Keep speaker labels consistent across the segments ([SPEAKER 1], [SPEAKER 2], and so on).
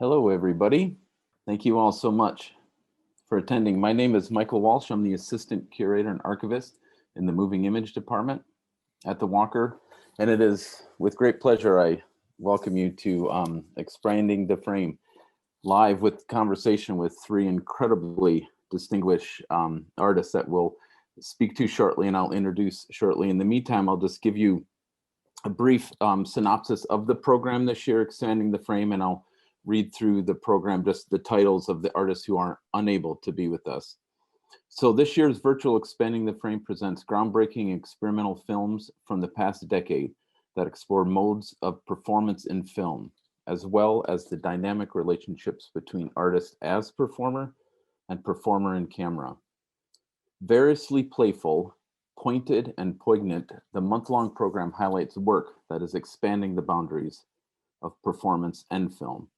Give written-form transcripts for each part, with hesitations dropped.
[SPEAKER 1] Hello, everybody. Thank you all so much for attending. My name is Michael Walsh. I'm the Assistant Curator and Archivist in the Moving Image Department at the Walker. And it is with great pleasure I welcome you to Expanding the Frame, live with conversation with three incredibly distinguished artists that we'll speak to shortly and I'll introduce shortly. In the meantime, I'll just give you a brief synopsis of the program this year, Expanding the Frame, and I'll read through the program, just the titles of the artists who are unable to be with us. So this year's virtual Expanding the Frame presents groundbreaking experimental films from the past decade that explore modes of performance in film, as well as the dynamic relationships between artist as performer and performer in camera. Variously playful, pointed, and poignant, the month-long program highlights work that is expanding the boundaries of performance and film.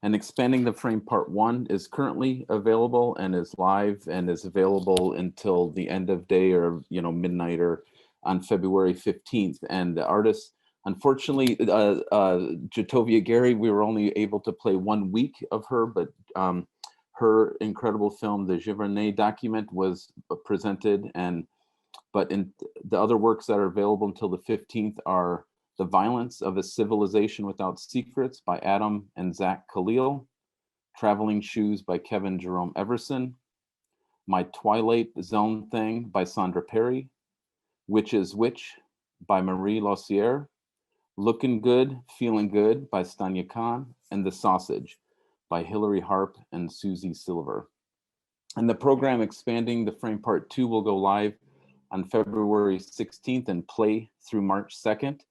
[SPEAKER 1] And Expanding the Frame Part 1 is currently available and is live and is available until the end of day or midnight or on February 15th. And the artists, unfortunately, Jatovia Gary, we were only able to play 1 week of her, but her incredible film, the Giverny document, was presented. But in the other works that are available until the 15th are The Violence of a Civilization Without Secrets by Adam and Zach Khalil, Traveling Shoes by Kevin Jerome Everson, My Twilight Zone Thing by Sandra Perry, Which is Which by Marie Lausier, Looking Good, Feeling Good by Stanya Khan, and The Sausage by Hilary Harp and Susie Silver. And the program Expanding the Frame Part 2 will go live on February 16th and play through March 2nd.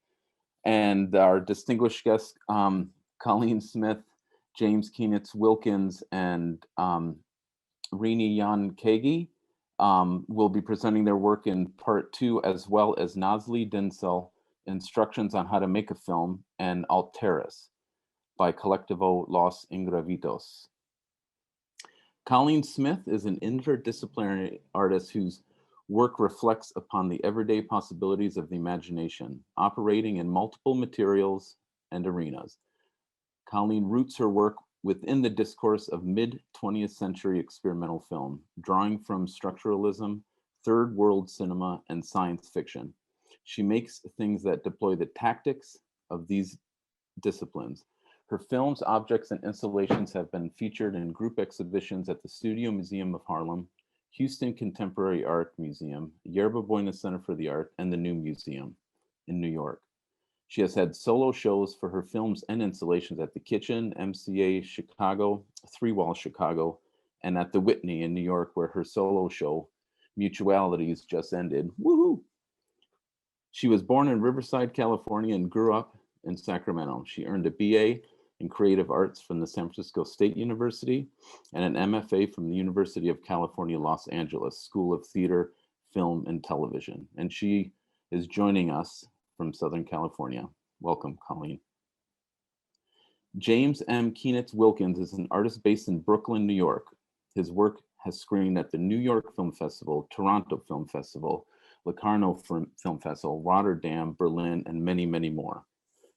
[SPEAKER 1] And our distinguished guests, Colleen Smith, James Keenitz Wilkins, and Rini Jan Kagi will be presenting their work in Part 2, as well as Nazli Dinsel, Instructions on How to Make a Film, and Alteris by Colectivo Los Ingravitos. Colleen Smith is an interdisciplinary artist whose work reflects upon the everyday possibilities of the imagination, operating in multiple materials and arenas. Colleen roots her work within the discourse of mid-20th century experimental film, drawing from structuralism, third world cinema, and science fiction. She makes things that deploy the tactics of these disciplines. Her films, objects, and installations have been featured in group exhibitions at the Studio Museum of Harlem, Houston Contemporary Art Museum, Yerba Buena Center for the Art, and the New Museum in New York. She has had solo shows for her films and installations at the Kitchen, MCA Chicago, Three Wall Chicago, and at the Whitney in New York, where her solo show, Mutualities, just ended. Woohoo! She was born in Riverside, California, and grew up in Sacramento. She earned a BA in Creative Arts from the San Francisco State University and an MFA from the University of California, Los Angeles School of Theater, Film, and Television. And she is joining us from Southern California. Welcome, Colleen. James M. Keenitz Wilkins is an artist based in Brooklyn, New York. His work has screened at the New York Film Festival, Toronto Film Festival, Locarno Film Festival, Rotterdam, Berlin, and many, many more.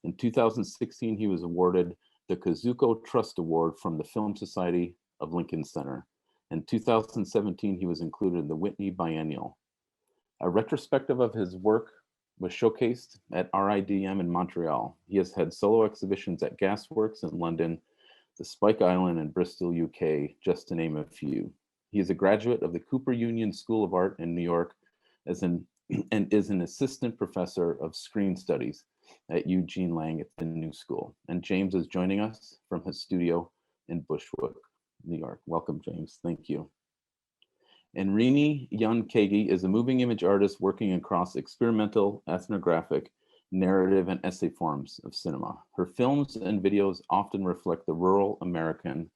[SPEAKER 1] In 2016, he was awarded the Kazuko Trust Award from the Film Society of Lincoln Center. In 2017, he was included in the Whitney Biennial. A retrospective of his work was showcased at RIDM in Montreal. He has had solo exhibitions at Gasworks in London, the Spike Island in Bristol, UK, just to name a few. He is a graduate of the Cooper Union School of Art in New York and is an assistant professor of screen studies at Eugene Lang at the New School. And James is joining us from his studio in Bushwick, New York. Welcome, James. Thank you. And Rini Jan Kagi is a moving image artist working across experimental, ethnographic, narrative, and essay forms of cinema. Her films and videos often reflect the rural American,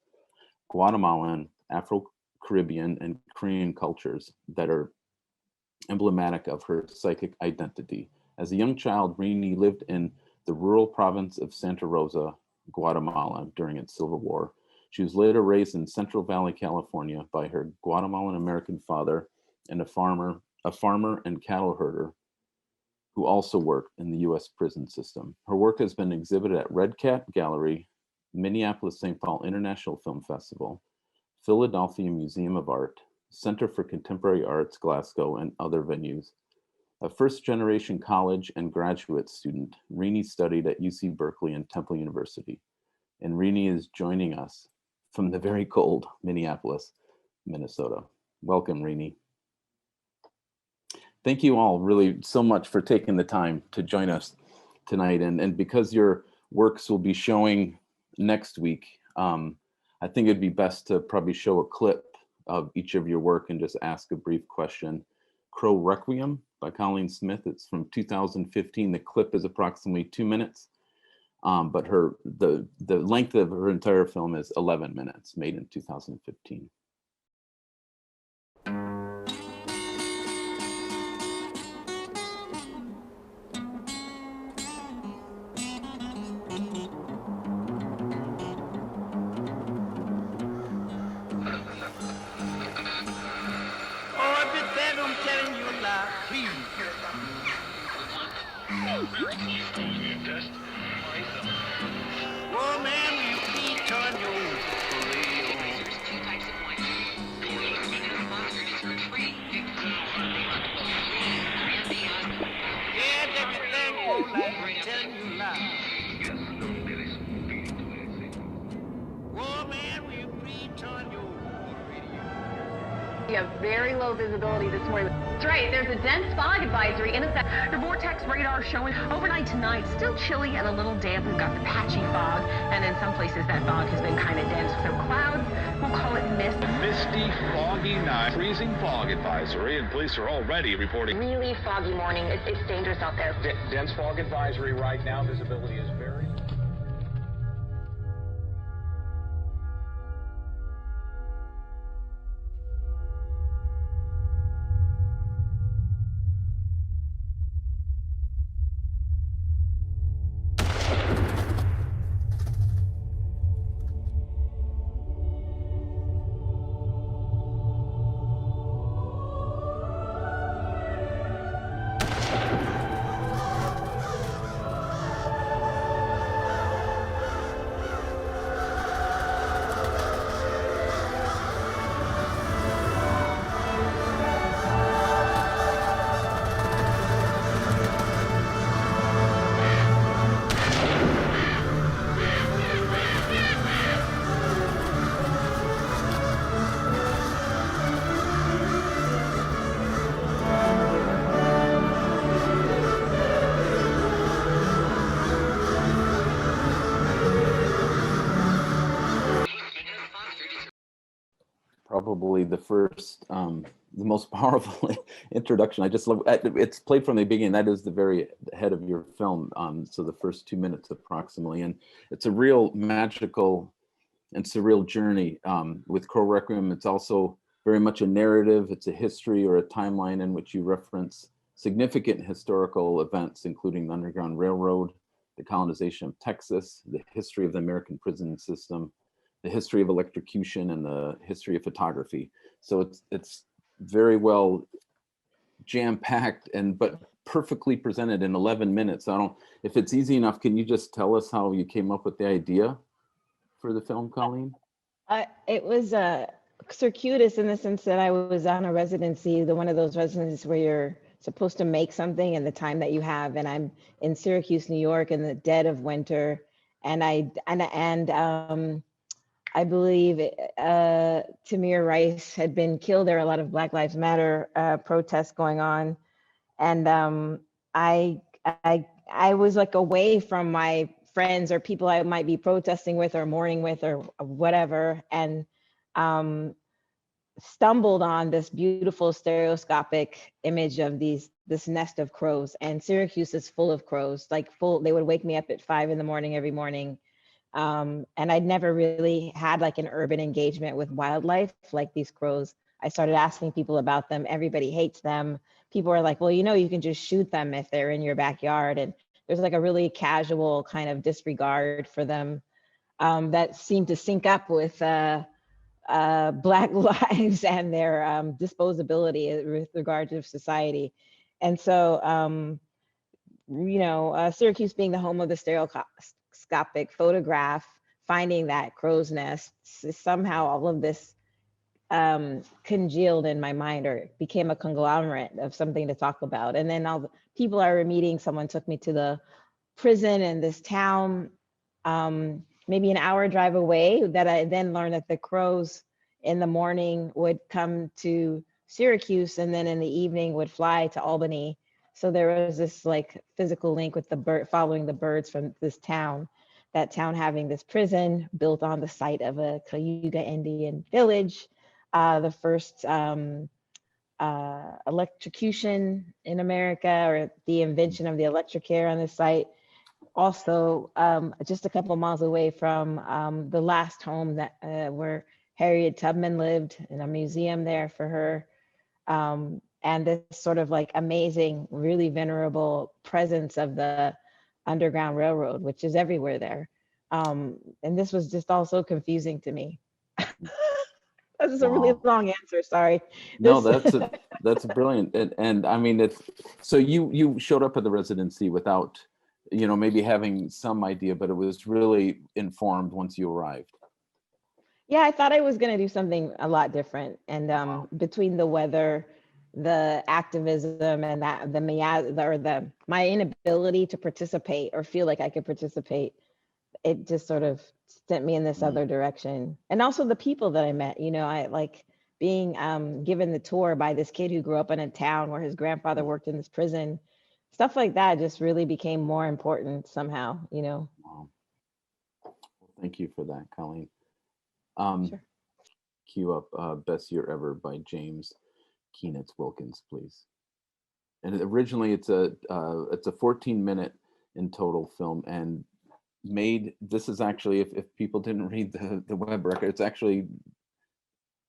[SPEAKER 1] Guatemalan, Afro-Caribbean, and Korean cultures that are emblematic of her psychic identity. As a young child, Rini lived in the rural province of Santa Rosa, Guatemala during its Civil War. She was later raised in Central Valley, California by her Guatemalan American father and a farmer and cattle herder who also worked in the US prison system. Her work has been exhibited at Red Cat Gallery, Minneapolis-St. Paul International Film Festival, Philadelphia Museum of Art, Center for Contemporary Arts, Glasgow, and other venues. A first-generation college and graduate student, Rini studied at UC Berkeley and Temple University. And Rini is joining us from the very cold Minneapolis, Minnesota. Welcome, Rini. Thank you all really so much for taking the time to join us tonight. And because your works will be showing next week, I think it'd be best to probably show a clip of each of your work and just ask a brief question. Crow Requiem by Colleen Smith, it's from 2015. The clip is approximately 2 minutes, but the length of her entire film is 11 minutes, made in 2015.
[SPEAKER 2] Oh man, you keep on your yeah, that you think won't like telling you lies. Oh man, will you preach on your radio?
[SPEAKER 3] We have very low visibility this morning. That's right, there's a dense fog advisory in effect. The vortex radar showing overnight tonight, still chilly and a little damp. We've got the patchy fog, and in some places that fog has been kind of dense. So clouds, we'll call it mist.
[SPEAKER 4] Misty, foggy night, freezing fog advisory, and police are already reporting
[SPEAKER 3] Really foggy morning. It's dangerous out there.
[SPEAKER 4] dense fog advisory right now. Visibility is very...
[SPEAKER 1] Probably the first, the most powerful introduction. I just love it's played from the beginning. That is the very head of your film. So the first 2 minutes approximately, and it's a real magical and surreal journey. With Crow Requiem, it's also very much a narrative. It's a history or a timeline in which you reference significant historical events, including the Underground Railroad, the colonization of Texas, the history of the American prison system, the history of electrocution, and the history of photography. So it's very well jam-packed but perfectly presented in 11 minutes. If it's easy enough, can you just tell us how you came up with the idea for the film, Colleen?
[SPEAKER 5] It was circuitous in the sense that I was on a residency, one of those residencies where you're supposed to make something in the time that you have. And I'm in Syracuse, New York, in the dead of winter. And I believe Tamir Rice had been killed. There were a lot of Black Lives Matter protests going on. And I was like away from my friends or people I might be protesting with or mourning with or whatever, and stumbled on this beautiful stereoscopic image of this nest of crows. And Syracuse is full of crows, they would wake me up at 5 in the morning every morning. And I'd never really had like an urban engagement with wildlife like these crows. I started asking people about them. Everybody hates them. People are like, well, you can just shoot them if they're in your backyard. And there's like a really casual kind of disregard for them that seemed to sync up with Black lives and their disposability with regard to society. And so, Syracuse being the home of the stereoscopic photograph finding that crow's nest, somehow all of this congealed in my mind, or became a conglomerate of something to talk about. And then all the people I were meeting, someone took me to the prison in this town, maybe an hour drive away, that I then learned that the crows in the morning would come to Syracuse, and then in the evening would fly to Albany. So there was this like physical link with the bird, following the birds from this town, that town having this prison built on the site of a Cayuga Indian village, the first electrocution in America, or the invention of the electric chair on this site. Also, just a couple of miles away from the last home that where Harriet Tubman lived, in a museum there for her. And this sort of like amazing, really venerable presence of the Underground Railroad, which is everywhere there. And this was just all so confusing to me. That's just a really
[SPEAKER 1] Wow.
[SPEAKER 5] long answer, sorry.
[SPEAKER 1] No,
[SPEAKER 5] This-
[SPEAKER 1] that's brilliant. And I mean, it's, so you showed up at the residency without, maybe having some idea, but it was really informed once you arrived.
[SPEAKER 5] Yeah, I thought I was going to do something a lot different. And between the weather, the activism, and that my inability to participate or feel like I could participate, it just sort of sent me in this other direction. And also the people that I met, I like being given the tour by this kid who grew up in a town where his grandfather worked in this prison. Stuff like that just really became more important somehow,
[SPEAKER 1] Wow. Well, thank you for that, Colleen.
[SPEAKER 5] Sure.
[SPEAKER 1] Cue up Best Year Ever by James Keenitz Wilkins, please. And originally it's a 14-minute in total film, and this is actually, if people didn't read the web record,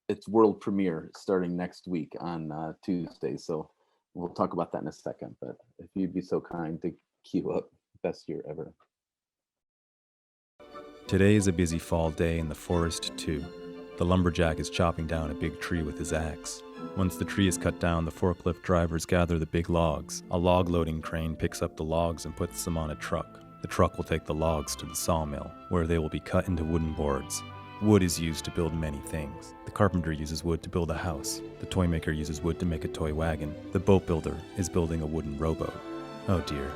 [SPEAKER 1] it's world premiere starting next week on Tuesday. So we'll talk about that in a second, but if you'd be so kind to cue up Best Year Ever.
[SPEAKER 6] Today is a busy fall day in the forest too. The lumberjack is chopping down a big tree with his axe. Once the tree is cut down, the forklift drivers gather the big logs. A log loading crane picks up the logs and puts them on a truck. The truck will take the logs to the sawmill, where they will be cut into wooden boards. Wood is used to build many things. The carpenter uses wood to build a house. The toy maker uses wood to make a toy wagon. The boat builder is building a wooden rowboat. Oh dear,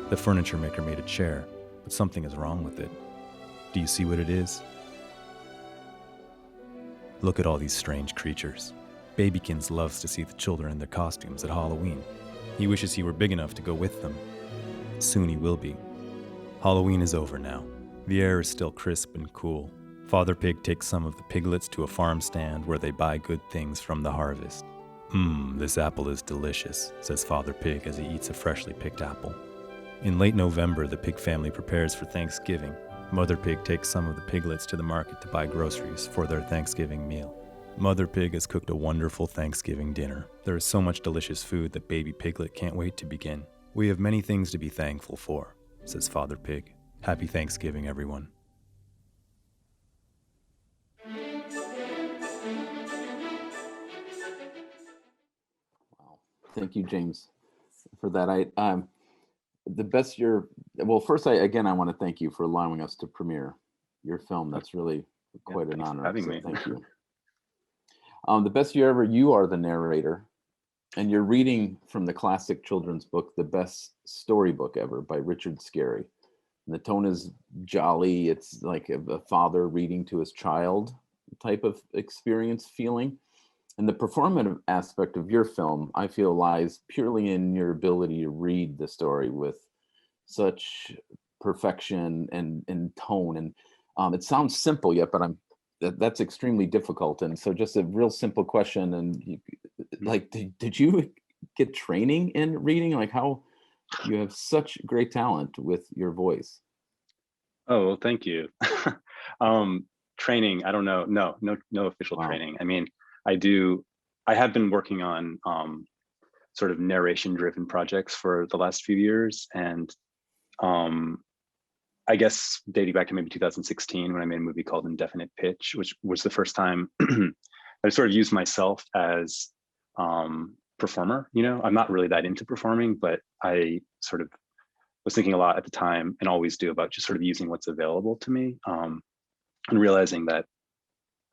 [SPEAKER 6] the furniture maker made a chair, but something is wrong with it. Do you see what it is? Look at all these strange creatures. Babykins loves to see the children in their costumes at Halloween. He wishes he were big enough to go with them. Soon he will be. Halloween is over now. The air is still crisp and cool. Father Pig takes some of the piglets to a farm stand where they buy good things from the harvest. This apple is delicious, says Father Pig as he eats a freshly picked apple. In late November, the pig family prepares for Thanksgiving. Mother Pig takes some of the piglets to the market to buy groceries for their Thanksgiving meal. Mother Pig has cooked a wonderful Thanksgiving dinner. There is so much delicious food that baby piglet can't wait to begin. We have many things to be thankful for, says Father Pig. Happy Thanksgiving, everyone.
[SPEAKER 1] Wow. Thank you, James, for that. The best year. Well, first, I want to thank you for allowing us to premiere your film. That's really quite an
[SPEAKER 7] thanks for
[SPEAKER 1] honor.
[SPEAKER 7] having
[SPEAKER 1] So
[SPEAKER 7] me.
[SPEAKER 1] thank you. The best year ever. You are the narrator, and you're reading from the classic children's book, The Best Storybook Ever by Richard Scarry. And the tone is jolly. It's like a father reading to his child type of experience, feeling. And the performative aspect of your film, I feel, lies purely in your ability to read the story with such perfection and tone. And it sounds simple yet, but that's extremely difficult. And so just a real simple question. And did you get training in reading? Like, how you have such great talent with your voice?
[SPEAKER 7] Oh, well, thank you. Training, I don't know. No official
[SPEAKER 1] Wow.
[SPEAKER 7] training. I mean, I have been working on sort of narration driven projects for the last few years. And I guess dating back to maybe 2016 when I made a movie called Indefinite Pitch, which was the first time I sort of used myself as performer. I'm not really that into performing, but I sort of was thinking a lot at the time, and always do, about just sort of using what's available to me. and realizing that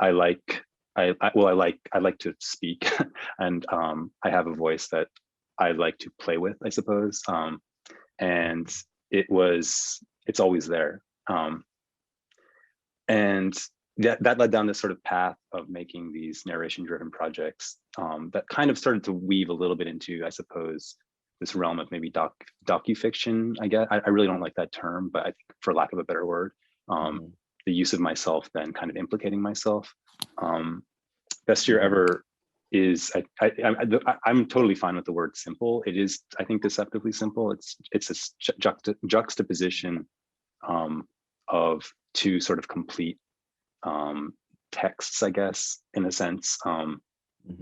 [SPEAKER 7] I like to speak, and I have a voice that I like to play with, I suppose. And it's always there. And that led down this sort of path of making these narration-driven projects that kind of started to weave a little bit into, I suppose, this realm of maybe docufiction. I guess I really don't like that term, but I think, for lack of a better word, the use of myself then kind of implicating myself. Best Year Ever is I'm totally fine with the word simple. It is, I think, deceptively simple. It's a juxtaposition of two sort of complete texts, I guess, in a sense, an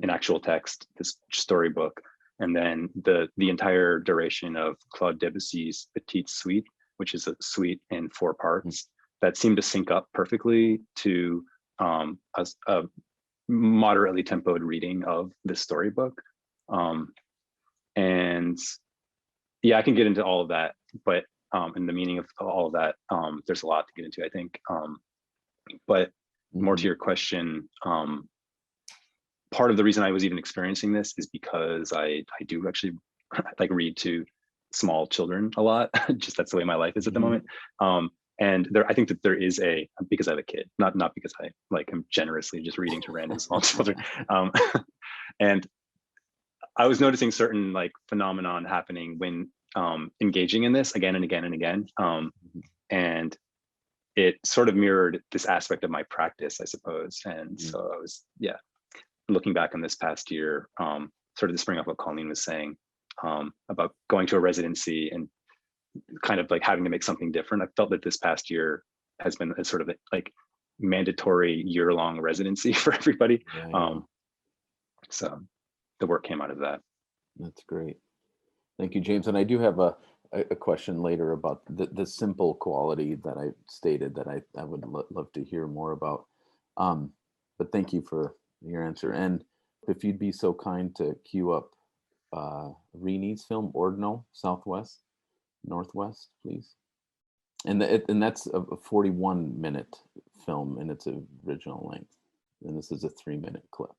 [SPEAKER 7] actual text, this storybook, and then the entire duration of Claude Debussy's Petite Suite, which is a suite in 4 parts that seem to sync up perfectly to a moderately tempoed reading of this storybook. And yeah, I can get into all of that, but and the meaning of all of that, there's a lot to get into, I think. But more to your question, part of the reason I was even experiencing this is because I do actually like read to small children a lot. Just that's the way my life is at the moment. And I think that there is because I have a kid, not because I am generously just reading to random small children. And I was noticing certain phenomenon happening when engaging in this again and again and again. And it sort of mirrored this aspect of my practice, I suppose. And so I was, looking back on this past year, sort of to spring off what Colleen was saying about going to a residency and kind of having to make something different. I felt that this past year has been a sort of mandatory year-long residency for everybody. So the work came out of that.
[SPEAKER 1] That's great. Thank you, James. And I do have a question later about the simple quality that I stated that I would love to hear more about. But thank you for your answer. And if you'd be so kind to cue up Rini's film, Ordinal, Southwest, Northwest, please. And that's a 41-minute film in its original length. And this is a 3-minute clip.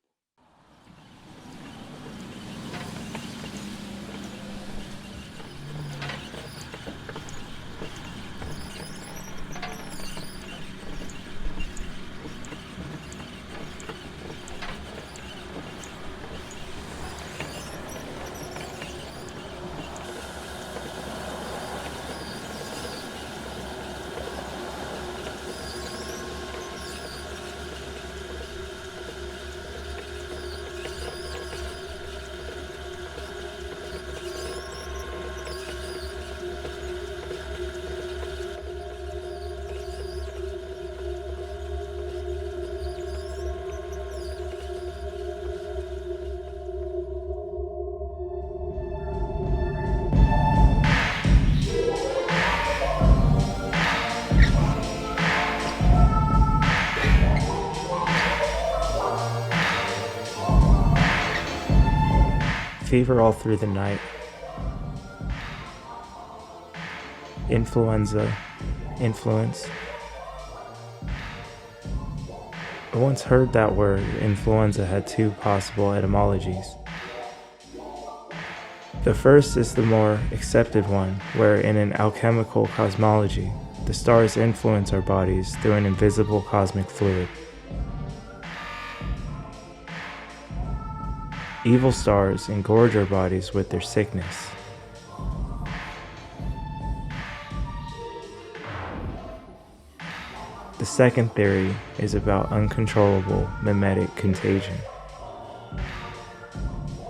[SPEAKER 8] Fever all through the night. Influenza. Influence. I once heard that word, influenza, had 2 possible etymologies. The first is the more accepted one, where in an alchemical cosmology, the stars influence our bodies through an invisible cosmic fluid. Evil stars engorge our bodies with their sickness. The second theory is about uncontrollable mimetic contagion.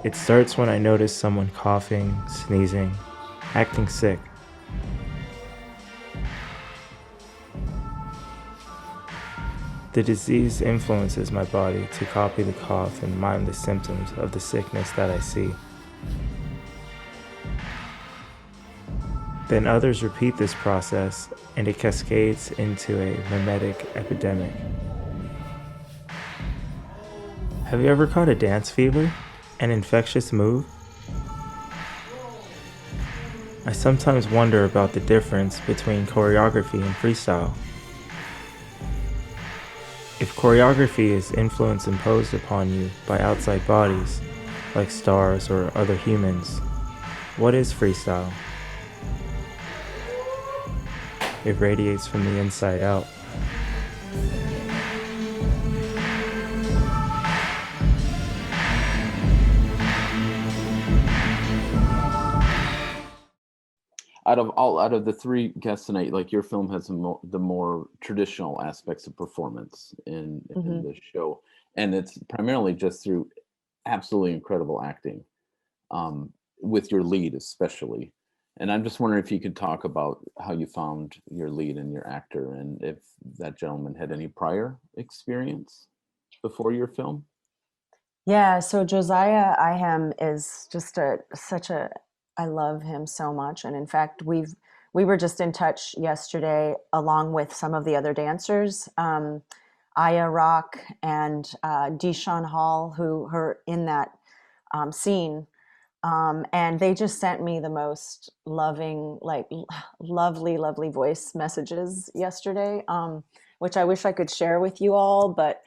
[SPEAKER 8] It starts when I notice someone coughing, sneezing, acting sick. The disease influences my body to copy the cough and mime the symptoms of the sickness that I see. Then others repeat this process, and it cascades into a mimetic epidemic. Have you ever caught a dance fever? An infectious move? I sometimes wonder about the difference between choreography and freestyle. If choreography is influence imposed upon you by outside bodies, like stars or other humans, what is freestyle? It radiates from the inside out.
[SPEAKER 1] Out of the three guests tonight, like your film has the more traditional aspects of performance in the show, and it's primarily just through absolutely incredible acting, with your lead especially. And I'm just wondering if you could talk about how you found your lead and your actor, and if that gentleman had any prior experience before your film.
[SPEAKER 9] Yeah, so Josiah Iham is just I love him so much. And in fact, we were just in touch yesterday along with some of the other dancers, Aya Rock and Deshaun Hall, who are in that scene. And they just sent me the most loving, like lovely, lovely voice messages yesterday, which I wish I could share with you all. But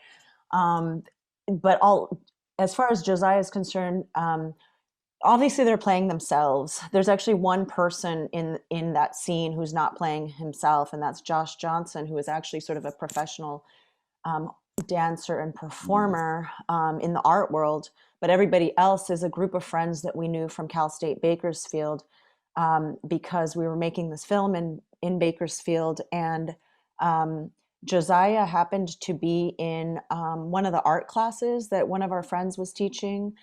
[SPEAKER 9] all, as far as Josiah is concerned, obviously they're playing themselves. There's actually one person in that scene who's not playing himself, and that's Josh Johnson, who is actually sort of a professional dancer and performer in the art world. But everybody else is a group of friends that we knew from Cal State Bakersfield, because we were making this film in Bakersfield. And Josiah happened to be in one of the art classes that one of our friends was teaching.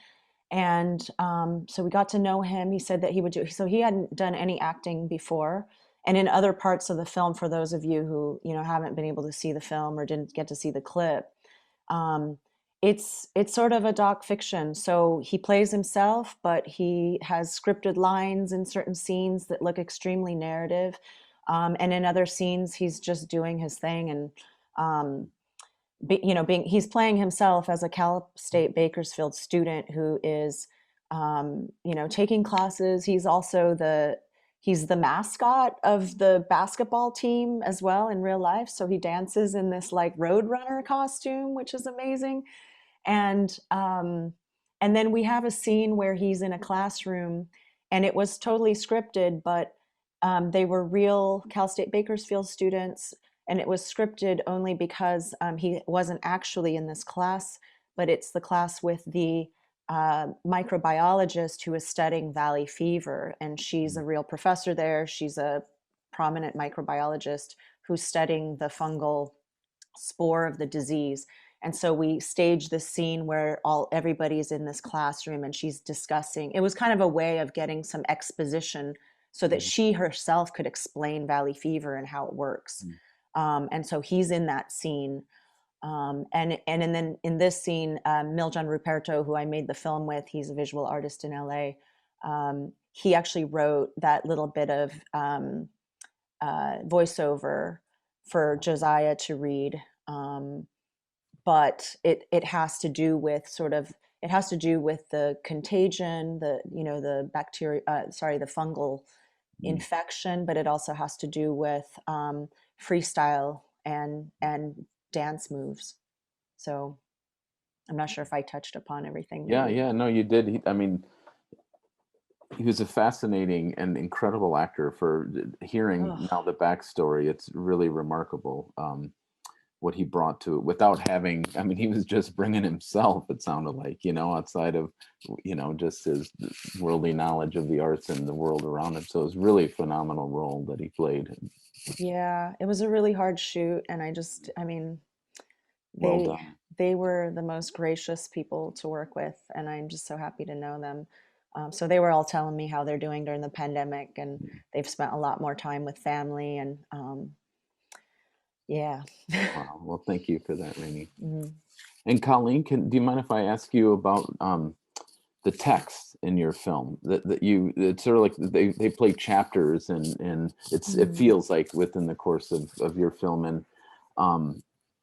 [SPEAKER 9] And so we got to know him. He said that he would do, so he hadn't done any acting before. And in other parts of the film, for those of you who, haven't been able to see the film or didn't get to see the clip, it's sort of a doc fiction. So he plays himself, but he has scripted lines in certain scenes that look extremely narrative. And in other scenes, he's just doing his thing. And, he's playing himself as a Cal State Bakersfield student who is, taking classes. He's also he's the mascot of the basketball team as well in real life. So he dances in this like Roadrunner costume, which is amazing. And then we have a scene where he's in a classroom, and it was totally scripted, but they were real Cal State Bakersfield students, and it was scripted only because he wasn't actually in this class, but it's the class with the microbiologist who is studying valley fever, and she's a real professor there. She's a prominent microbiologist who's studying the fungal spore of the disease. And so we staged this scene where everybody's in this classroom and she's discussing. It was kind of a way of getting some exposition so that she herself could explain valley fever and how it works. And so he's in that scene. And then in this scene, Miljan Ruperto, who I made the film with, he's a visual artist in LA. He actually wrote that little bit of voiceover for Josiah to read. But it has to do with the contagion, the bacteria, the fungal infection, but it also has to do with freestyle and dance moves. So I'm not sure if I touched upon everything.
[SPEAKER 1] Yeah, no, you did. He was a fascinating and incredible actor. For hearing now the backstory, it's really remarkable what he brought to it without having, he was just bringing himself, it sounded like, outside of, just his worldly knowledge of the arts and the world around him. So it was really a phenomenal role that he played.
[SPEAKER 9] Yeah, it was a really hard shoot. And they were the most gracious people to work with. And I'm just so happy to know them. So they were all telling me how they're doing during the pandemic, and they've spent a lot more time with family. And yeah.
[SPEAKER 1] Wow. Well, thank you for that, Rainey. And Colleen, do you mind if I ask you about the text in your film? It's sort of like they play chapters, and it feels like within the course of your film. And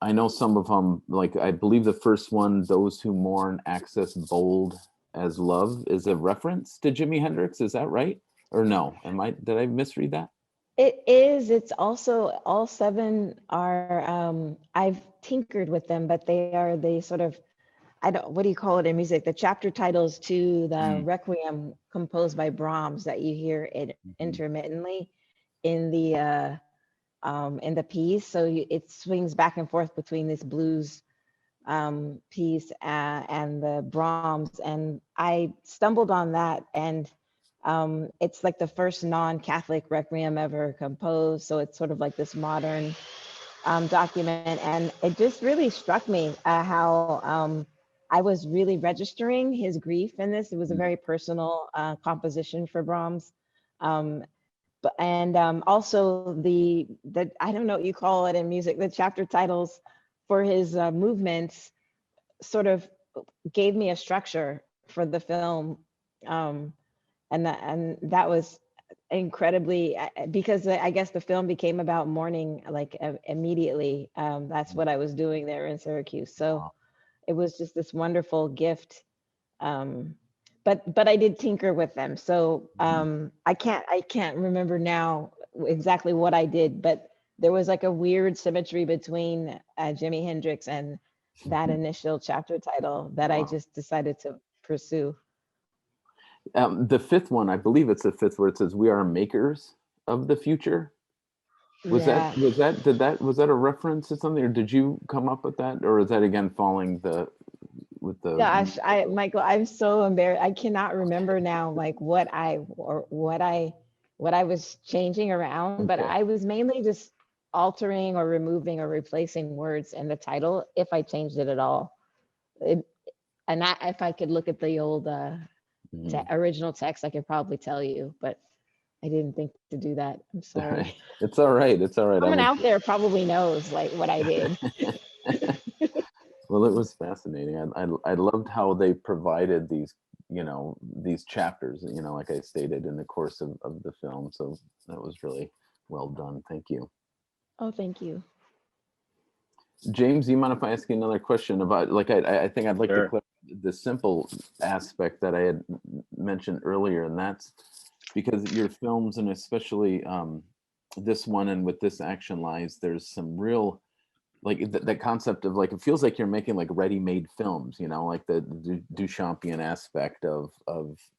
[SPEAKER 1] I know some of them, like I believe the first one, "Those who mourn access bold as love," is a reference to Jimi Hendrix. Is that right? Or no? Did I misread that?
[SPEAKER 5] It is. It's also, all seven are, tinkered with them, but they are the sort of, I don't, what do you call it in music? The chapter titles to the Requiem composed by Brahms that you hear it intermittently in the piece. So it swings back and forth between this blues piece and the Brahms. And I stumbled on that, and it's like the first non-Catholic Requiem ever composed. So it's sort of like this modern document. And it just really struck me how I was really registering his grief in this. It was a very personal composition for Brahms. Also the I don't know what you call it in music, the chapter titles for his movements sort of gave me a structure for the film. And that was incredibly, because I guess the film became about mourning like immediately. That's what I was doing there in Syracuse. So it was just this wonderful gift. But I did tinker with them. So I can't remember now exactly what I did, but there was like a weird symmetry between Jimi Hendrix and that initial chapter title that I just decided to pursue.
[SPEAKER 1] The fifth one, I believe it's the fifth, where it says, "We are makers of the future." Was that a reference to something, or did you come up with that, or is that again falling with the?
[SPEAKER 5] Gosh, Michael, I'm so embarrassed. I cannot remember now, like what I was changing around, but I was mainly just altering or removing or replacing words in the title if I changed it at all. If I could look at the old original text, I could probably tell you, but I didn't think to do that. I'm sorry.
[SPEAKER 1] It's all right. It's all right.
[SPEAKER 5] Someone out there probably knows like what I did.
[SPEAKER 1] Well, it was fascinating. I loved how they provided these, these chapters, like I stated in the course of the film. So that was really well done. Thank you.
[SPEAKER 5] Oh, thank you.
[SPEAKER 1] James, do you mind if I ask you another question about, like, I think I'd like to clarify the simple aspect that I had mentioned earlier, and that's because your films, and especially this one and With This Action Lies, there's some real, like that concept of like, it feels like you're making like ready-made films, like the Duchampian aspect of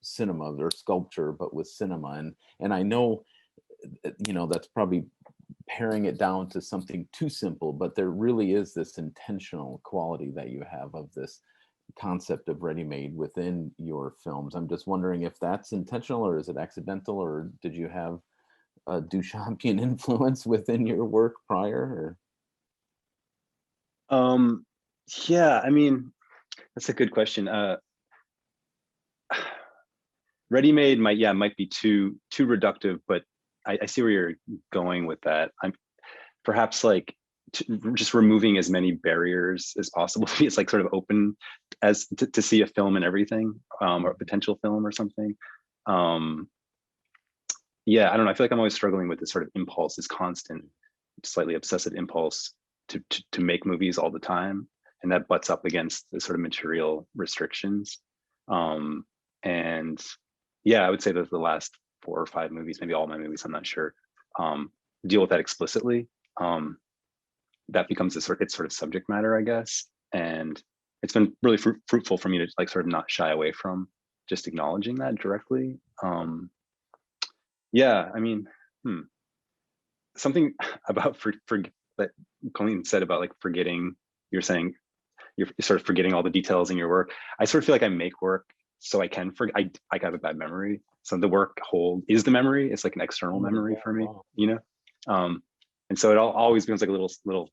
[SPEAKER 1] cinema or sculpture, but with cinema. And I know, that's probably paring it down to something too simple, but there really is this intentional quality that you have of this concept of ready-made within your films. I'm just wondering if that's intentional, or is it accidental, or did you have a Duchampian influence within your work prior?
[SPEAKER 7] Yeah, I mean, that's a good question. Ready-made might be too reductive, but I see where you're going with that. I'm perhaps like just removing as many barriers as possible. It's like sort of open as to see a film and everything, or a potential film or something. Yeah, I don't know. I feel like I'm always struggling with this sort of impulse, this constant, slightly obsessive impulse to make movies all the time, and that butts up against the sort of material restrictions. And yeah, I would say that the last 4 or 5 movies, maybe all my movies, I'm not sure, deal with that explicitly. That becomes its sort of subject matter, I guess. And it's been really fruitful for me to like sort of not shy away from just acknowledging that directly. Yeah, I mean, something about that Colleen said about like forgetting, you're saying you're sort of forgetting all the details in your work. I sort of feel like I make work so I can forget. I have a bad memory. So the work is the memory. It's like an external memory for me, and so it always becomes like a little.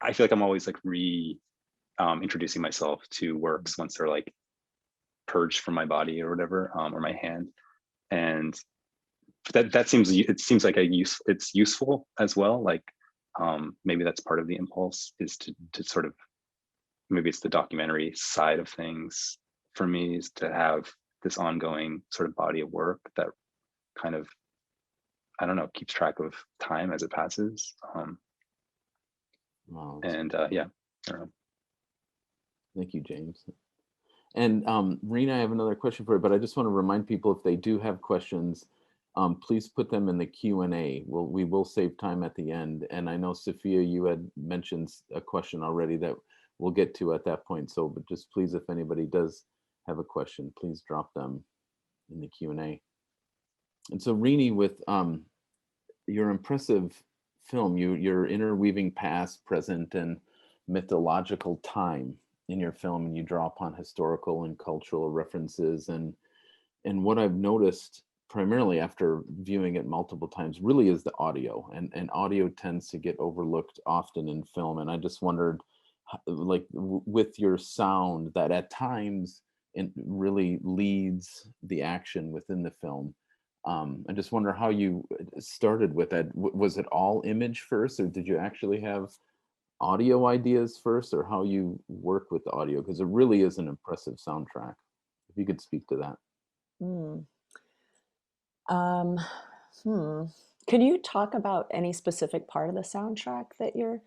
[SPEAKER 7] I feel like I'm always like introducing myself to works once they're like purged from my body or whatever, or my hand, and that seems like it's useful as well. Like maybe that's part of the impulse, is to sort of, maybe it's the documentary side of things for me, is to have this ongoing sort of body of work that kind of, I don't know, keeps track of time as it passes.
[SPEAKER 1] Wow.
[SPEAKER 7] And yeah, I don't know.
[SPEAKER 1] Thank you, James. And Rena, I have another question for you, but I just want to remind people, if they do have questions, please put them in the Q&A. We will save time at the end. And I know, Sophia, you had mentioned a question already that we'll get to at that point. So, but just please, if anybody does have a question, please drop them in the Q&A. And so, Rini, with your impressive film, you're interweaving past, present, and mythological time in your film, and you draw upon historical and cultural references. And what I've noticed primarily after viewing it multiple times really is the audio, and audio tends to get overlooked often in film. And I just wondered, like with your sound, that at times it really leads the action within the film. I just wonder how you started with that. Was it all image first, or did you actually have audio ideas first, or how you work with the audio? Because it really is an impressive soundtrack. If you could speak to that.
[SPEAKER 9] Can you talk about any specific part of the soundtrack that you're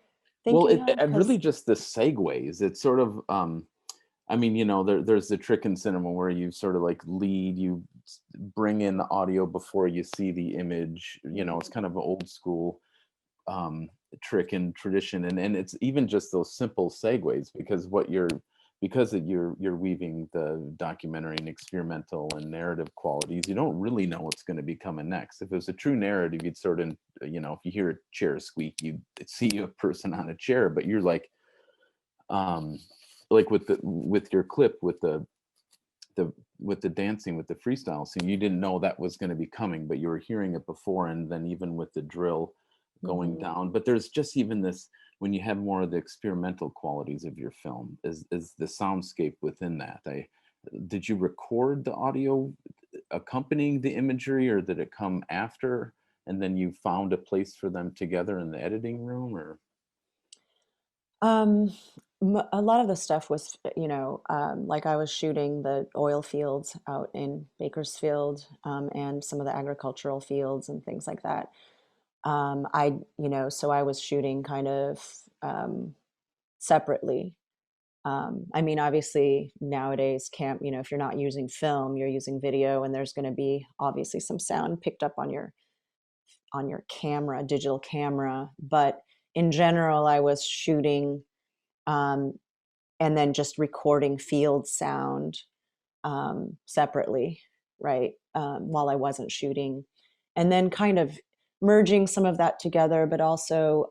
[SPEAKER 1] Well,
[SPEAKER 9] thinking of?
[SPEAKER 1] really just the segues. It's sort of, I mean, you know, there's the trick in cinema where you sort of like you bring in the audio before you see the image. You know, it's kind of an old school trick and tradition, and it's even just those simple segues, because you're weaving the documentary and experimental and narrative qualities. You don't really know what's going to be coming next. If it was a true narrative, you'd sort of, you know, if you hear a chair squeak, you'd see a person on a chair. But you're like with your clip with the dancing, with the freestyle scene, you didn't know that was going to be coming, but you were hearing it before. And then even with the drill going down, but there's just even this, when you have more of the experimental qualities of your film, is the soundscape within that. Did you record the audio accompanying the imagery, or did it come after and then you found a place for them together in the editing room? Or
[SPEAKER 9] a lot of the stuff was, you know, like I was shooting the oil fields out in Bakersfield, and some of the agricultural fields and things like that. So I was shooting kind of separately. I mean, obviously nowadays, if you're not using film, you're using video, and there's going to be obviously some sound picked up on your camera, digital camera. But in general, I was shooting and then just recording field sound separately, right, while I wasn't shooting, and then kind of merging some of that together, but also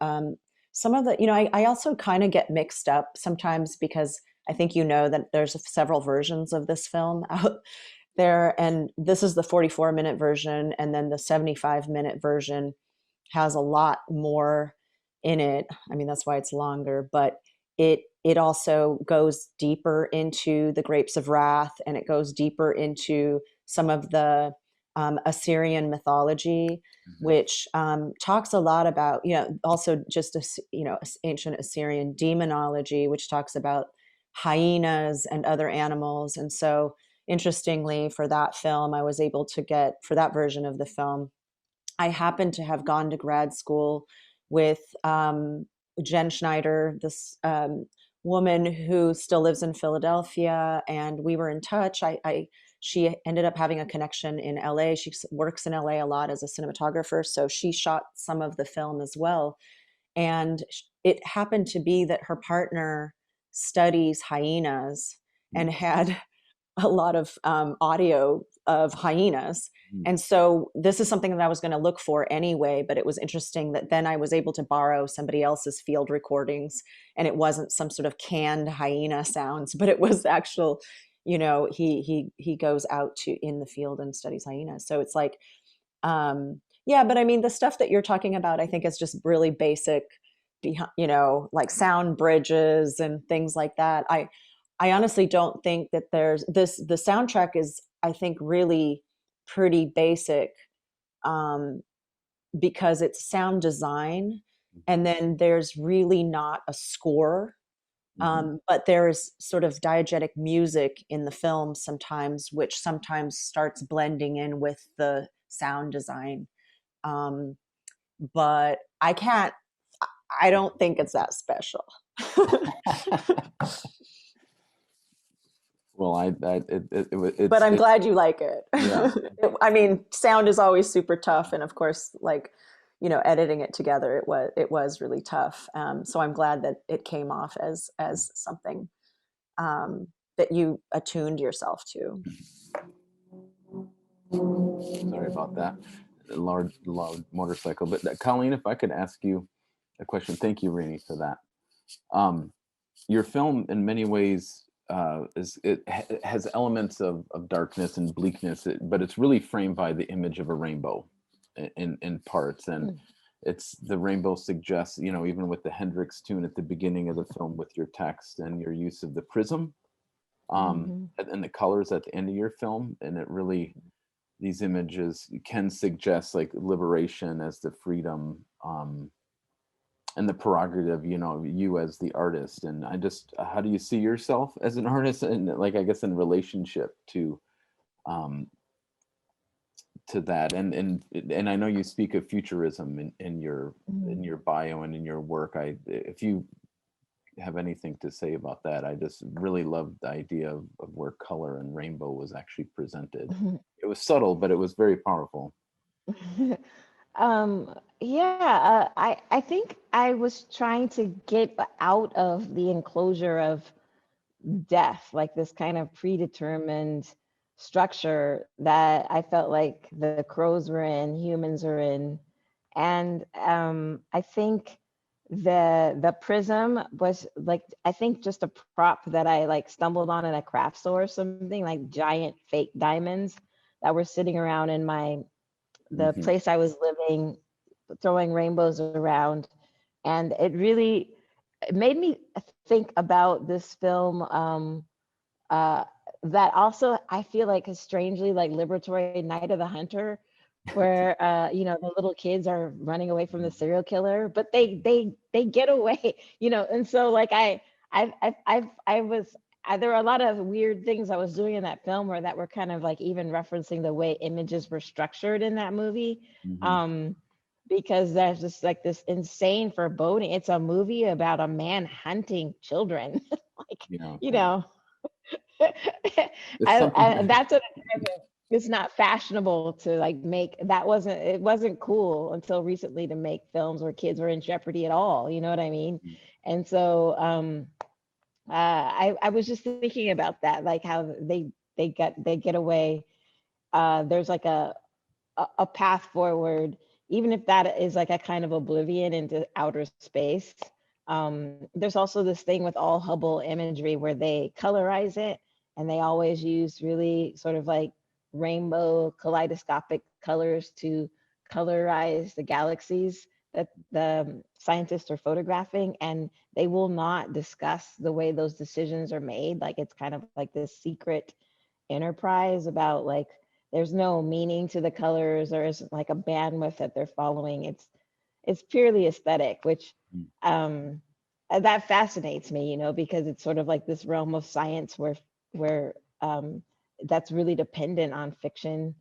[SPEAKER 9] some of the, I also kind of get mixed up sometimes, because I think that there's several versions of this film out there, and this is the 44-minute version, and then the 75-minute version has a lot more in it. I mean, that's why it's longer, but it also goes deeper into the Grapes of Wrath, and it goes deeper into some of the Assyrian mythology, which talks a lot about, also just, ancient Assyrian demonology, which talks about hyenas and other animals. And so interestingly, for that film, I was able to for that version of the film, I happened to have gone to grad school with Jen Schneider, this woman who still lives in Philadelphia, and we were in touch. She ended up having a connection in LA. She works in LA a lot as a cinematographer, so she shot some of the film as well. And it happened to be that her partner studies hyenas and had a lot of audio of hyenas. And so this is something that I was going to look for anyway, but it was interesting that then I was able to borrow somebody else's field recordings, and it wasn't some sort of canned hyena sounds, but it was actual, he goes out in the field and studies hyenas. So it's like, but I mean, the stuff that you're talking about, I think is just really basic, like sound bridges and things like that. I honestly don't think that the soundtrack is, I think, really pretty basic, because it's sound design, and then there's really not a score, but there's sort of diegetic music in the film sometimes, which sometimes starts blending in with the sound design. But I don't think it's that special.
[SPEAKER 1] Well,
[SPEAKER 9] But I'm glad you like it.
[SPEAKER 1] Yeah.
[SPEAKER 9] I mean, sound is always super tough, and of course, like, you know, editing it together, it was really tough. So I'm glad that it came off as something that you attuned yourself to.
[SPEAKER 1] Sorry about that. Loud motorcycle. But Colleen, if I could ask you a question. Thank you, Rainey, for that. Your film, in many ways, has elements of darkness and bleakness, but it's really framed by the image of a rainbow in parts. And it's the rainbow suggests, you know, even with the Hendrix tune at the beginning of the film, with your text and your use of the prism, and the colors at the end of your film, and it really, these images can suggest like liberation as the freedom, and the prerogative, you know, you as the artist. And I just, how do you see yourself as an artist, and like, I guess, in relationship to that? And I know you speak of futurism in your bio and in your work. If you have anything to say about that, I just really loved the idea of where color and rainbow was actually presented. It was subtle, but it was very powerful.
[SPEAKER 5] Yeah, I think I was trying to get out of the enclosure of death, like this kind of predetermined structure that I felt like the crows were in, humans are in. And I think the prism was like, I think just a prop that I like stumbled on in a craft store or something, like giant fake diamonds that were sitting around in the place I was living, throwing rainbows around. And it made me think about this film that also I feel like is strangely like liberatory, Night of the Hunter, where you know, the little kids are running away from the serial killer, but they get away, you know. And so like I was there were a lot of weird things I was doing in that film, or that were kind of like even referencing the way images were structured in that movie. Because there's just like this insane foreboding. It's a movie about a man hunting children. Like, you know, that's what it's not fashionable to like make. It wasn't cool until recently to make films where kids were in jeopardy at all. You know what I mean? And so I was just thinking about that, like how they get away. There's like a path forward, even if that is like a kind of oblivion into outer space. There's also this thing with all Hubble imagery where they colorize it, and they always use really sort of like rainbow kaleidoscopic colors to colorize the galaxies that the scientists are photographing, and they will not discuss the way those decisions are made. Like, it's kind of like this secret enterprise about like, there's no meaning to the colors. There isn't like a bandwidth that they're following. It's purely aesthetic, which that fascinates me, you know, because it's sort of like this realm of science where that's really dependent on fiction,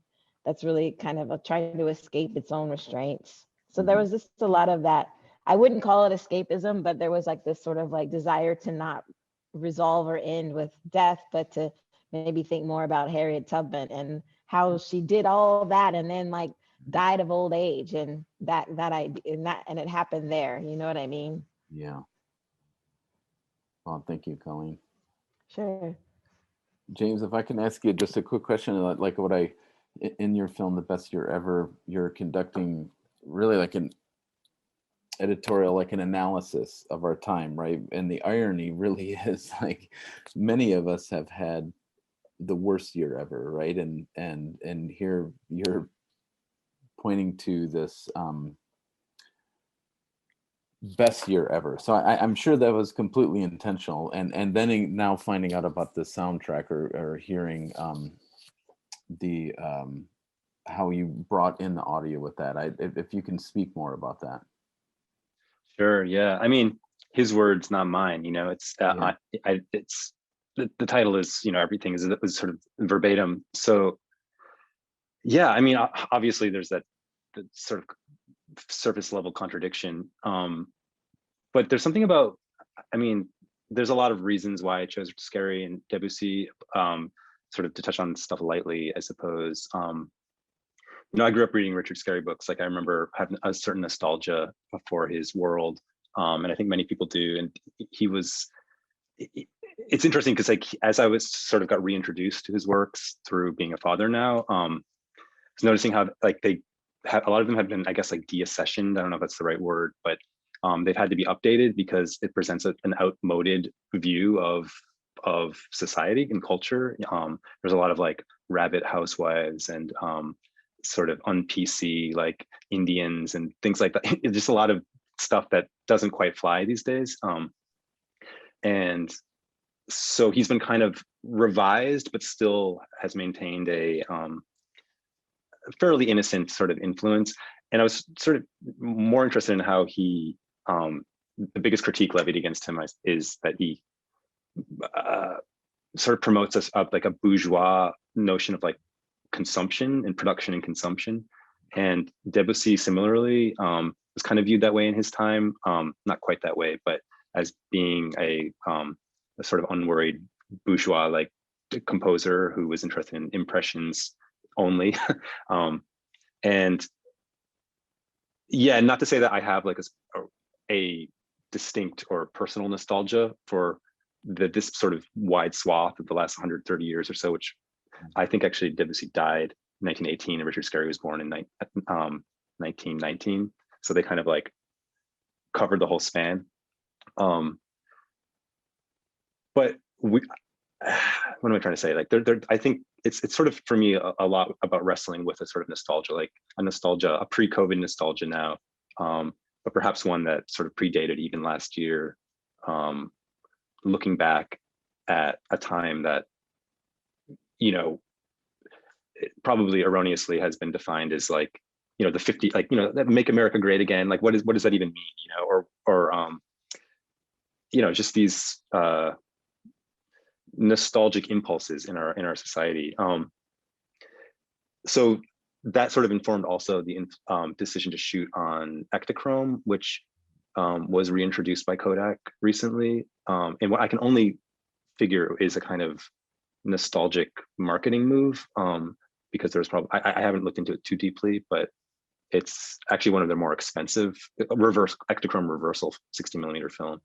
[SPEAKER 5] that's really kind of trying to escape its own restraints. So there was just a lot of that. I wouldn't call it escapism, but there was like this sort of like desire to not resolve or end with death, but to maybe think more about Harriet Tubman and how she did all that and then like died of old age, and and it happened there. You know what I mean?
[SPEAKER 1] Yeah. Well, thank you, Colleen.
[SPEAKER 5] Sure.
[SPEAKER 1] James, if I can ask you just a quick question, like in your film, The Best Year Ever, you're conducting really like an editorial, like an analysis of our time, right? And the irony really is like many of us have had the worst year ever, right? And here you're pointing to this best year ever. So I'm sure that was completely intentional. And then now finding out about the soundtrack or hearing the how you brought in the audio with that. If you can speak more about that.
[SPEAKER 7] Sure. Yeah. I mean, his words, not mine. You know, it's it's the title is, you know, everything is sort of verbatim. So yeah, I mean, obviously there's that sort of surface level contradiction. But there's something about, I mean, there's a lot of reasons why I chose Scary and Debussy. Sort of to touch on stuff lightly, I suppose. I grew up reading Richard Scarry books. Like I remember having a certain nostalgia for his world, and I think many people do. And he was. It's interesting because like as I was sort of got reintroduced to his works through being a father now, I was noticing how like they have a lot of them have been, I guess, like deaccessioned. I don't know if that's the right word, but they've had to be updated because it presents an outmoded view of society and culture. There's a lot of like rabbit housewives and sort of un-PC like Indians and things like that. It's just a lot of stuff that doesn't quite fly these days. And so he's been kind of revised, but still has maintained a fairly innocent sort of influence. And I was sort of more interested in how he, the biggest critique levied against him is that he sort of promotes us up like a bourgeois notion of like consumption and production and consumption. And Debussy similarly was kind of viewed that way in his time, not quite that way, but as being a sort of unworried bourgeois like composer who was interested in impressions only. And yeah, not to say that I have like a distinct or personal nostalgia for this sort of wide swath of the last 130 years or so, which I think actually Debussy died in 1918 and Richard Scarry was born in 1919. So they kind of like covered the whole span. But what am I trying to say? Like, I think it's sort of for me a lot about wrestling with a sort of nostalgia, like a pre-COVID nostalgia now, but perhaps one that sort of predated even last year. Looking back at a time that, probably erroneously has been defined as like, the 50, like, that Make America Great Again. Like, what does that even mean? Or just these nostalgic impulses in our society. So that sort of informed also the decision to shoot on Ektachrome, which was reintroduced by Kodak recently. And what I can only figure is a kind of nostalgic marketing move, because there's probably, I haven't looked into it too deeply, but it's actually one of their more expensive Ektachrome reversal 60 millimeter film.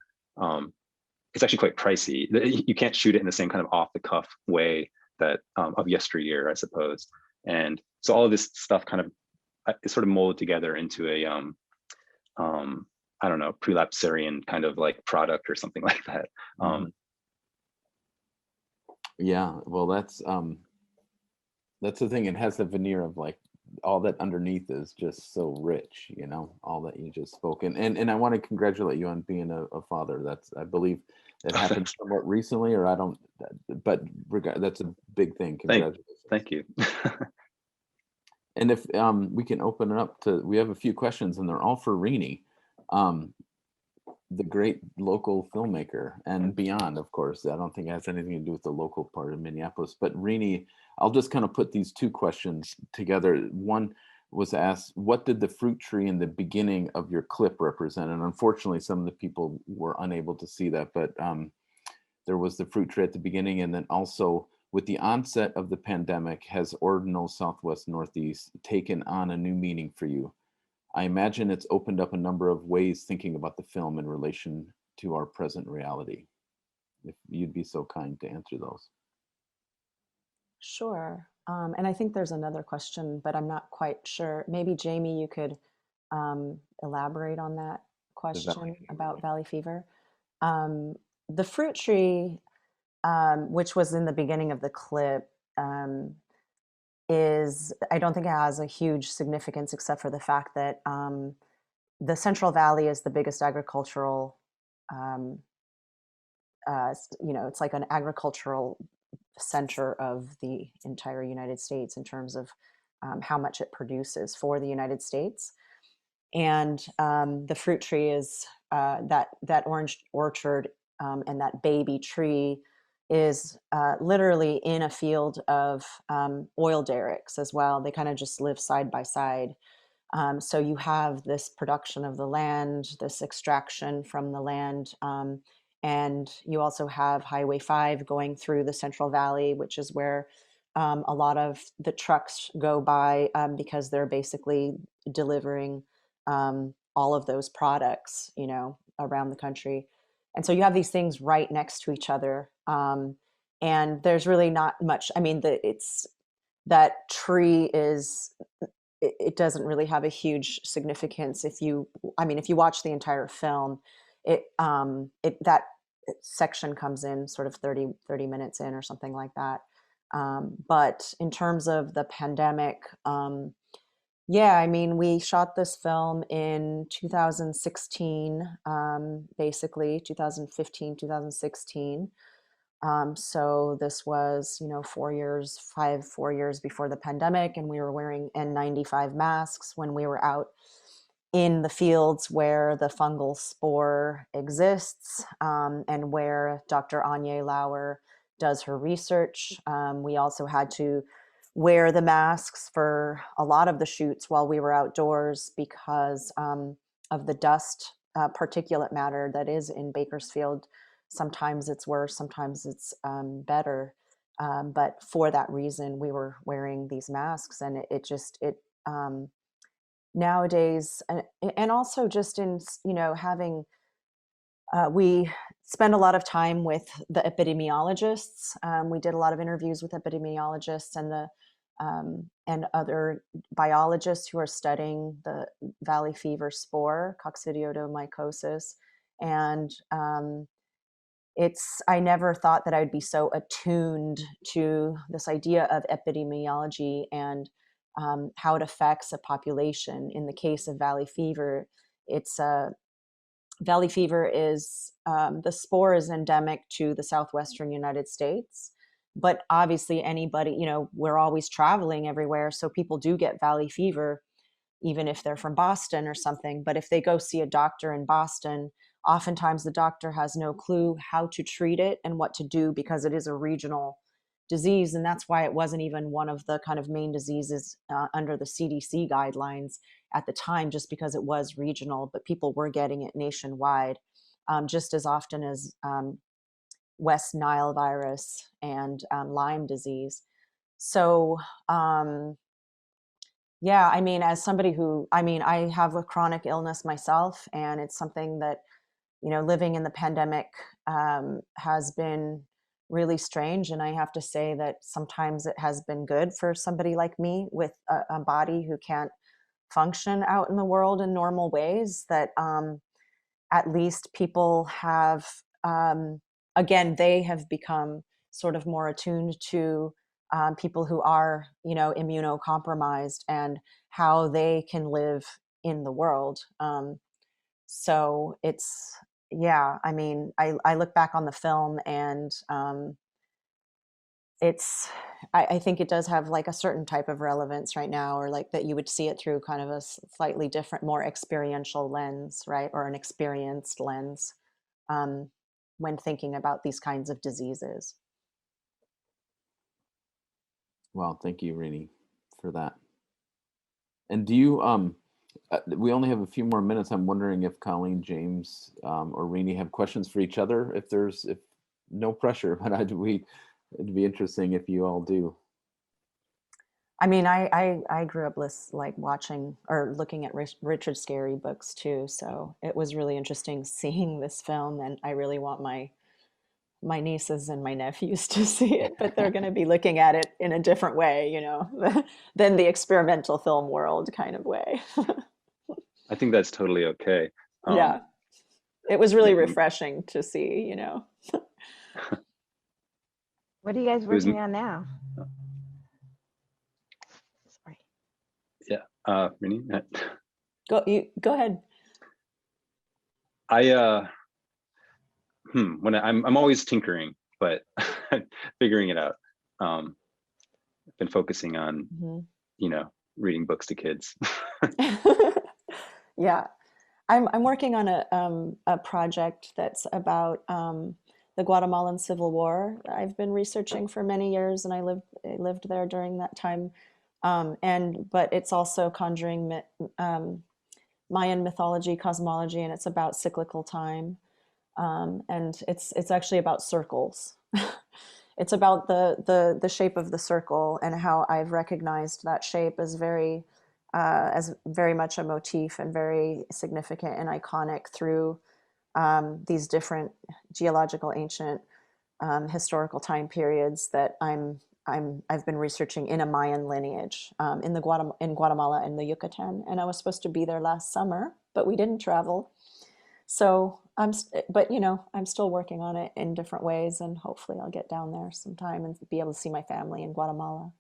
[SPEAKER 7] It's actually quite pricey. You can't shoot it in the same kind of off the cuff way that of yesteryear, I suppose. And so all of this stuff kind of is sort of molded together into a I don't know, prelapsarian kind of like product or something like that.
[SPEAKER 1] Yeah, well, that's the thing. It has the veneer of like all that underneath is just so rich, all that you just spoke. And I want to congratulate you on being a father. That's, I believe it happened somewhat recently, or I don't, but that's a big thing. Congratulations.
[SPEAKER 7] Thank you.
[SPEAKER 1] And if we can open it up we have a few questions and they're all for Rini, the great local filmmaker and beyond, of course. I don't think it has anything to do with the local part of Minneapolis, but Rini, I'll just kind of put these two questions together. One was asked, what did the fruit tree in the beginning of your clip represent? And unfortunately, some of the people were unable to see that, but there was the fruit tree at the beginning. And then also, with the onset of the pandemic, has Ordinal Southwest Northeast taken on a new meaning for you? I imagine it's opened up a number of ways thinking about the film in relation to our present reality. If you'd be so kind to answer those.
[SPEAKER 9] Sure. And I think there's another question, but I'm not quite sure. Maybe Jamie, you could elaborate on that question about Valley Fever. The fruit tree, which was in the beginning of the clip, I don't think it has a huge significance except for the fact that the Central Valley is the biggest agricultural, it's like an agricultural center of the entire United States in terms of how much it produces for the United States. And the fruit tree is that orange orchard and that baby tree is literally in a field of oil derricks as well. They kind of just live side by side. So you have this production of the land, this extraction from the land, And you also have Highway 5 going through the Central Valley, which is where a lot of the trucks go by because they're basically delivering all of those products, you know, around the country. And so you have these things right next to each other. And there's really not much, I mean, that tree is, it doesn't really have a huge significance if you watch the entire film, that section comes in sort of 30 minutes in or something like that. But in terms of the pandemic, yeah, I mean, we shot this film in 2016, basically 2015, 2016. So this was, you know, 4 years before the pandemic, and we were wearing N95 masks when we were out in the fields where the fungal spore exists, and where Dr. Anya Lauer does her research. We also had to wear the masks for a lot of the shoots while we were outdoors because of the dust particulate matter that is in Bakersfield. Sometimes it's worse, sometimes it's better. But for that reason, we were wearing these masks, and it nowadays, and also just in, you know, having, we spend a lot of time with the epidemiologists. We did a lot of interviews with epidemiologists and other biologists who are studying the valley fever spore, coccidioidomycosis. And I never thought that I'd be so attuned to this idea of epidemiology and how it affects a population. In the case of valley fever, valley fever is, the spore is endemic to the southwestern United States. But obviously anybody, you know, we're always traveling everywhere. So people do get valley fever, even if they're from Boston or something. But if they go see a doctor in Boston, oftentimes the doctor has no clue how to treat it and what to do because it is a regional disease. And that's why it wasn't even one of the kind of main diseases under the CDC guidelines at the time, just because it was regional, but people were getting it nationwide just as often as West Nile virus and Lyme disease. So, yeah, I mean, as somebody who, I mean, I have a chronic illness myself, and it's something that, you know, living in the pandemic has been really strange. And I have to say that sometimes it has been good for somebody like me with a body who can't function out in the world in normal ways, that at least people have, again, they have become sort of more attuned to people who are, you know, immunocompromised and how they can live in the world. So it's, yeah, I mean, I look back on the film and I think it does have like a certain type of relevance right now, or like that you would see it through kind of a slightly different, more experiential lens, right? Or an experienced lens when thinking about these kinds of diseases.
[SPEAKER 1] Well, thank you, Rini, for that. And do you, we only have a few more minutes. I'm wondering if Colleen, James, or Rini have questions for each other. If no pressure, but it'd be interesting if you all do.
[SPEAKER 9] I mean, I grew up like watching or looking at Richard Scarry books too. So it was really interesting seeing this film, and I really want my nieces and my nephews to see it, but they're going to be looking at it in a different way, you know, than the experimental film world kind of way.
[SPEAKER 7] I think that's totally okay.
[SPEAKER 9] Yeah. It was really refreshing to see, you know.
[SPEAKER 5] What are you guys working on now? Sorry.
[SPEAKER 7] Yeah, Rini?
[SPEAKER 9] Go ahead.
[SPEAKER 7] When I'm always tinkering, but figuring it out. I've been focusing on, you know, reading books to kids.
[SPEAKER 9] Yeah, I'm working on a project that's about the Guatemalan Civil War. I've been researching for many years, and I lived there during that time. But it's also conjuring Mayan mythology, cosmology, and it's about cyclical time. And it's actually about circles. It's about the shape of the circle and how I've recognized that shape as very much a motif and very significant and iconic through these different geological ancient historical time periods that I've been researching in a Mayan lineage in Guatemala and the Yucatan, and I was supposed to be there last summer, but we didn't travel. So but I'm still working on it in different ways, and hopefully I'll get down there sometime and be able to see my family in Guatemala.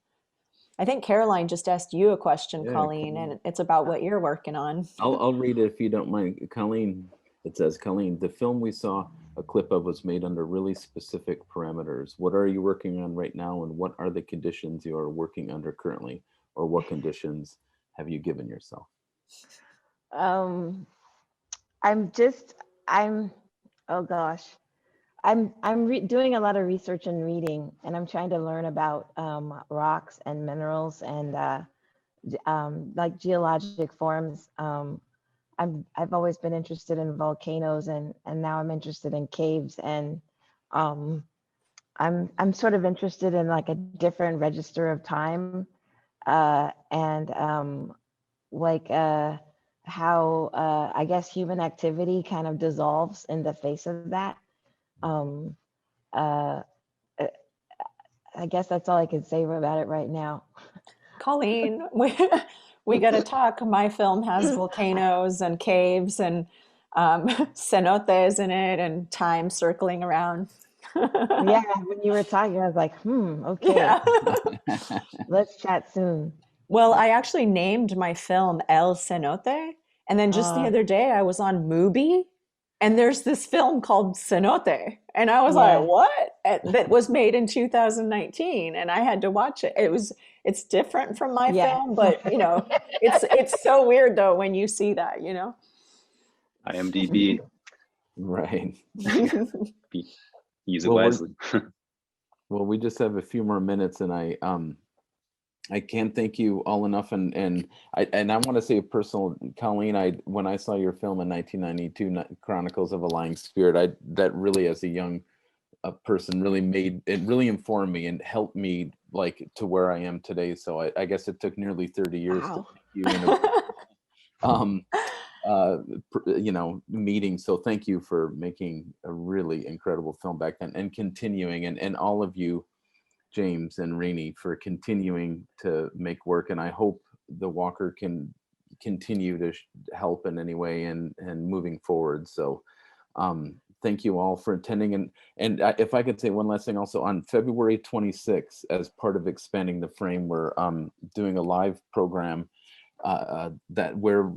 [SPEAKER 9] I think Caroline just asked you a question,
[SPEAKER 1] Yeah,
[SPEAKER 9] Colleen, and it's about what you're working on.
[SPEAKER 1] I'll read it if you don't mind. Colleen, it says, Colleen, the film we saw a clip of was made under really specific parameters. What are you working on right now, and what are the conditions you are working under currently, or what conditions have you given yourself?
[SPEAKER 5] Oh gosh. I'm doing a lot of research and reading, and I'm trying to learn about rocks and minerals and like geologic forms. I've always been interested in volcanoes, and now I'm interested in caves, and I'm sort of interested in like a different register of time, and like how I guess human activity kind of dissolves in the face of that. I guess that's all I can say about it right now.
[SPEAKER 9] Colleen, we got to talk. My film has volcanoes and caves and cenotes in it and time circling around.
[SPEAKER 5] Yeah, when you were talking, I was like, okay.
[SPEAKER 9] Yeah.
[SPEAKER 5] Let's chat soon.
[SPEAKER 9] Well, I actually named my film El Cenote. And then just the other day I was on Mubi, and there's this film called Cenote. And I was like, what? That was made in 2019. And I had to watch it. It's different from my film, but it's so weird though when you see that,
[SPEAKER 7] IMDb.
[SPEAKER 1] Right.
[SPEAKER 7] Use it wisely.
[SPEAKER 1] Well, we just have a few more minutes, and I can't thank you all enough, and I want to say a personal, Colleen, when I saw your film in 1992, Chronicles of a Lying Spirit, that really, as a young person, really informed me and helped me like to where I am today. So I guess it took nearly 30 years to make you meeting. So thank you for making a really incredible film back then and continuing, and all of you, James and Rainey, for continuing to make work. And I hope the Walker can continue to help in any way and moving forward. So thank you all for attending. And if I could say one last thing also, on February 26th, as part of Expanding the Frame, we're doing a live program where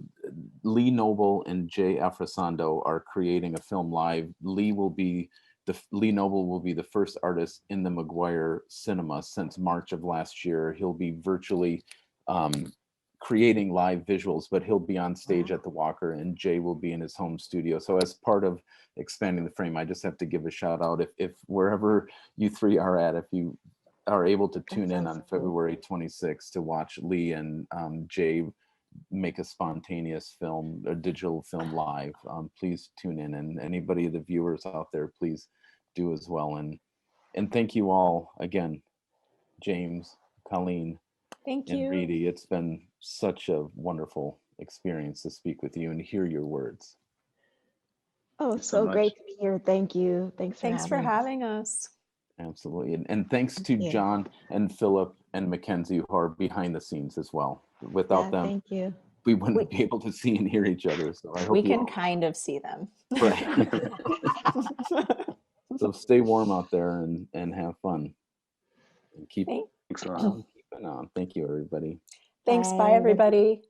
[SPEAKER 1] Lee Noble and Jay Afrasando are creating a film live. Lee Noble will be the first artist in the McGuire Cinema since March of last year. He'll be virtually creating live visuals, but he'll be on stage at the Walker, and Jay will be in his home studio. So as part of Expanding the Frame, I just have to give a shout out. If wherever you three are at, if you are able to tune in on February 26th to watch Lee and Jay make a spontaneous film, a digital film live, please tune in, and anybody, the viewers out there, please do as well. And thank you all again, James, Colleen,
[SPEAKER 9] thank
[SPEAKER 1] and
[SPEAKER 9] you.
[SPEAKER 1] Reedy. It's been such a wonderful experience to speak with you and hear your words.
[SPEAKER 5] Oh, so great to be here. Thank you. Thanks
[SPEAKER 9] for having us.
[SPEAKER 1] Absolutely. And thanks to John and Philip and Mackenzie, who are behind the scenes as well. Without them,
[SPEAKER 5] thank you.
[SPEAKER 1] We wouldn't be able to see and hear each other. So I hope
[SPEAKER 9] we can kind of see them.
[SPEAKER 1] Right. So stay warm out there and have fun. And keep on. Thank you, everybody.
[SPEAKER 9] Thanks. Bye everybody.